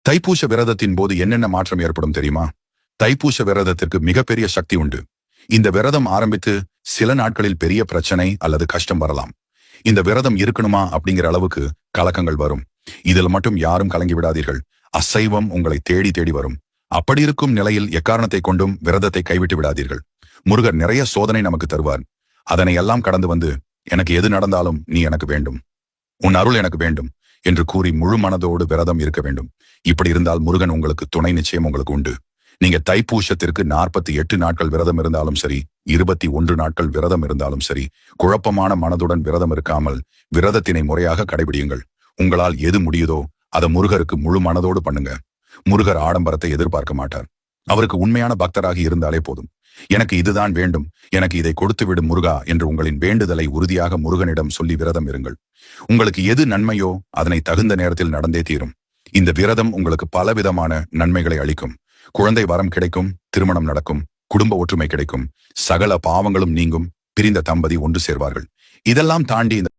தைப்பூச விரதத்தின் போது என்னென்ன மாற்றம் ஏற்படும் தெரியுமா? தைப்பூச விரதத்திற்கு மிகப்பெரிய சக்தி உண்டு. இந்த விரதம் ஆரம்பித்து சில நாட்களில் பெரிய பிரச்சனை அல்லது கஷ்டம் வரலாம். இந்த விரதம் இருக்கணுமா அப்படிங்கிற அளவுக்கு கலக்கங்கள் வரும். இதில் மட்டும் யாரும் கலங்கி விடாதீர்கள். அசைவம் உங்களை தேடி தேடி வரும். அப்படி இருக்கும் நிலையில் எக்காரணத்தை கொண்டும் விரதத்தை கைவிட்டு விடாதீர்கள். முருகர் நிறைய சோதனை நமக்கு தருவார். அதனை எல்லாம் கடந்து வந்து, எனக்கு எது நடந்தாலும் நீ எனக்கு வேண்டும், உன் அருள் எனக்கு வேண்டும் என்று கூறி முழு மனதோடு விரதம் இருக்க வேண்டும். இப்படி இருந்தால் முருகன் உங்களுக்கு துணை நிச்சயம் உங்களுக்கு உண்டு. நீங்க தைப்பூசத்திற்கு 48 நாட்கள் விரதம் இருந்தாலும் சரி, 21 நாட்கள் விரதம் இருந்தாலும் சரி, குழப்பமான மனதுடன் விரதம் இருக்காமல் விரதத்தினை முறையாக கடைபிடியுங்கள். உங்களால் எது முடியுதோ அதை முருகருக்கு முழு மனதோடு பண்ணுங்க. முருகர் ஆடம்பரத்தை எதிர்பார்க்க மாட்டார். அவருக்கு உண்மையான பக்தராகி இருந்தாலே போதும். எனக்கு இதுதான் வேண்டும், எனக்கு இதை கொடுத்து விடும் முருகா என்று உங்களின் வேண்டுதலை உறுதியாக முருகனிடம் சொல்லி விரதம் இருங்கள். உங்களுக்கு எது நன்மையோ அதனை தகுந்த நேரத்தில் நடந்தே தீரும். இந்த விரதம் உங்களுக்கு பலவிதமான நன்மைகளை அளிக்கும். குழந்தை வரம் கிடைக்கும், திருமணம் நடக்கும், குடும்ப ஒற்றுமை கிடைக்கும், சகல பாவங்களும் நீங்கும், பிரிந்த தம்பதி ஒன்று சேர்வார்கள். இதெல்லாம் தாண்டி